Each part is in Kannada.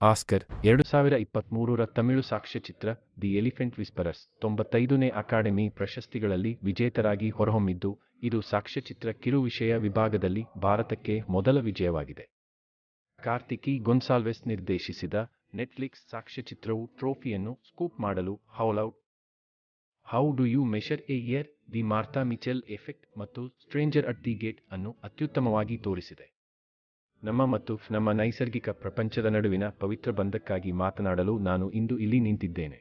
ಆಸ್ಕರ್ 2023ರ ತಮಿಳು ಸಾಕ್ಷ್ಯಚಿತ್ರ ದಿ ಎಲಿಫೆಂಟ್ ವಿಸ್ಪರರ್ಸ್ 95ನೇ ಅಕಾಡೆಮಿ ಪ್ರಶಸ್ತಿಗಳಲ್ಲಿ ವಿಜೇತರಾಗಿ ಹೊರಹೊಮ್ಮಿದ್ದು, ಇದು ಸಾಕ್ಷ್ಯಚಿತ್ರ ಕಿರುವಿಷಯ ವಿಭಾಗದಲ್ಲಿ ಭಾರತಕ್ಕೆ ಮೊದಲ ವಿಜಯವಾಗಿದೆ. ಕಾರ್ತಿಕಿ ಗೊನ್ಸಾಲ್ವೆಸ್ ನಿರ್ದೇಶಿಸಿದ ನೆಟ್ಫ್ಲಿಕ್ಸ್ ಸಾಕ್ಷ್ಯಚಿತ್ರವು ಟ್ರೋಫಿಯನ್ನು ಸ್ಕೂಪ್ ಮಾಡಲು How Do You Measure a Year, the Martha Mitchell Effect ಮತ್ತು ಸ್ಟ್ರೇಂಜರ್ ಅಟ್ ದಿ ಗೇಟ್ ಅನ್ನು ಅತ್ಯುತ್ತಮವಾಗಿ ತೋರಿಸಿದೆ. ನಮ್ಮ ನೈಸರ್ಗಿಕ ಪ್ರಪಂಚದ ನಡುವಿನ ಪವಿತ್ರ ಬಂಧಕ್ಕಾಗಿ ಮಾತನಾಡಲು ನಾನು ಇಂದು ಇಲ್ಲಿ ನಿಂತಿದ್ದೇನೆ.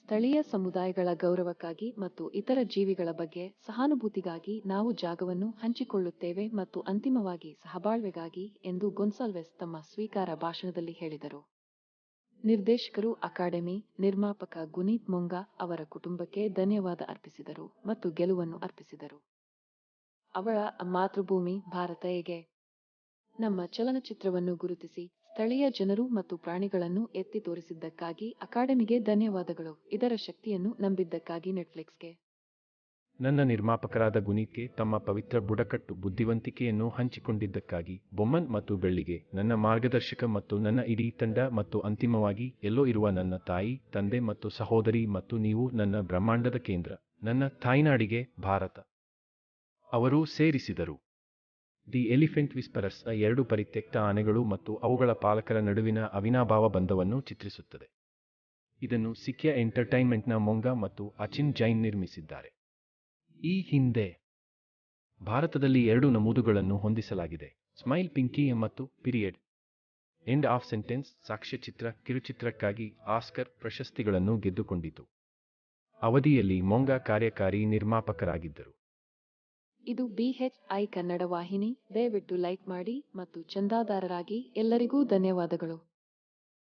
ಸ್ಥಳೀಯ ಸಮುದಾಯಗಳ ಗೌರವಕ್ಕಾಗಿ ಮತ್ತು ಇತರ ಜೀವಿಗಳ ಬಗ್ಗೆ ಸಹಾನುಭೂತಿಗಾಗಿ ನಾವು ಜಾಗವನ್ನು ಹಂಚಿಕೊಳ್ಳುತ್ತೇವೆ ಮತ್ತು ಅಂತಿಮವಾಗಿ ಸಹಬಾಳ್ವೆಗಾಗಿ ಎಂದು ಗೊನ್ಸಾಲ್ವೆಸ್ ತಮ್ಮ ಸ್ವೀಕಾರ ಭಾಷಣದಲ್ಲಿ ಹೇಳಿದರು. ನಿರ್ದೇಶಕರು ಅಕಾಡೆಮಿ ನಿರ್ಮಾಪಕ ಗುನೀತ್ ಮೊಂಗಾ ಅವರ ಕುಟುಂಬಕ್ಕೆ ಧನ್ಯವಾದ ಅರ್ಪಿಸಿದರು ಮತ್ತು ಗೆಲುವನ್ನು ಅರ್ಪಿಸಿದರು. ಅವಳ ಮಾತೃಭೂಮಿ ಭಾರತಯೇಗೆ ನಮ್ಮ ಚಲನಚಿತ್ರವನ್ನು ಗುರುತಿಸಿ ಸ್ಥಳೀಯ ಜನರು ಮತ್ತು ಪ್ರಾಣಿಗಳನ್ನು ಎತ್ತಿ ತೋರಿಸಿದ್ದಕ್ಕಾಗಿ ಅಕಾಡೆಮಿಗೆ ಧನ್ಯವಾದಗಳು. ಇದರ ಶಕ್ತಿಯನ್ನು ನಂಬಿದ್ದಕ್ಕಾಗಿ ನೆಟ್ಫ್ಲಿಕ್ಸ್ಗೆ, ನನ್ನ ನಿರ್ಮಾಪಕರಾದ ಗುನೀತ್ಗೆ ತಮ್ಮ ಪವಿತ್ರ ಬುಡಕಟ್ಟು ಬುದ್ಧಿವಂತಿಕೆಯನ್ನು ಹಂಚಿಕೊಂಡಿದ್ದಕ್ಕಾಗಿ, ಬೊಮ್ಮನ್ ಮತ್ತು ಬೆಳ್ಳಿಗೆ ನನ್ನ ಮಾರ್ಗದರ್ಶಕ ಮತ್ತು ನನ್ನ ಇಡೀ ತಂಡ, ಮತ್ತು ಅಂತಿಮವಾಗಿ ಎಲ್ಲೋ ಇರುವ ನನ್ನ ತಾಯಿ, ತಂದೆ ಮತ್ತು ಸಹೋದರಿ ಮತ್ತು ನೀವು ನನ್ನ ಬ್ರಹ್ಮಾಂಡದ ಕೇಂದ್ರ, ನನ್ನ ತಾಯ್ನಾಡಿಗೆ ಭಾರತ ಅವರು ಸೇರಿಸಿದರು. ದಿ ಎಲಿಫೆಂಟ್ ವಿಸ್ಪರರ್ಸ್ ಎರಡು ಪರಿತ್ಯಕ್ತ ಆನೆಗಳು ಮತ್ತು ಅವುಗಳ ಪಾಲಕರ ನಡುವಿನ ಅವಿನಾಭಾವ ಬಂಧವನ್ನು ಚಿತ್ರಿಸುತ್ತದೆ. ಇದನ್ನು ಸಿಕ್ಯಾ ಎಂಟರ್ಟೈನ್ಮೆಂಟ್ನ ಮೊಂಗಾ ಮತ್ತು ಅಚಿನ್ ಜೈನ್ ನಿರ್ಮಿಸಿದ್ದಾರೆ. ಈ ಹಿಂದೆ ಭಾರತದಲ್ಲಿ 2 ನಮೂದುಗಳನ್ನು ಹೊಂದಿಸಲಾಗಿದೆ: ಸ್ಮೈಲ್ ಪಿಂಕಿ ಮತ್ತು ಪೀರಿಯಡ್ ಎಂಡ್ ಆಫ್ ಸೆಂಟೆನ್ಸ್. ಸಾಕ್ಷ್ಯಚಿತ್ರ ಕಿರುಚಿತ್ರಕ್ಕಾಗಿ ಆಸ್ಕರ್ ಪ್ರಶಸ್ತಿಗಳನ್ನು ಗೆದ್ದುಕೊಂಡಿತು. ಅವಧಿಯಲ್ಲಿ ಮೊಂಗಾ ಕಾರ್ಯಕಾರಿ ನಿರ್ಮಾಪಕರಾಗಿದ್ದರು. ಇದು BHI ಕನ್ನಡ ವಾಹಿನಿ. ದಯವಿಟ್ಟು ಲೈಕ್ ಮಾಡಿ ಮತ್ತು ಚಂದಾದಾರರಾಗಿ ಎಲ್ಲರಿಗೂ ಧನ್ಯವಾದಗಳು.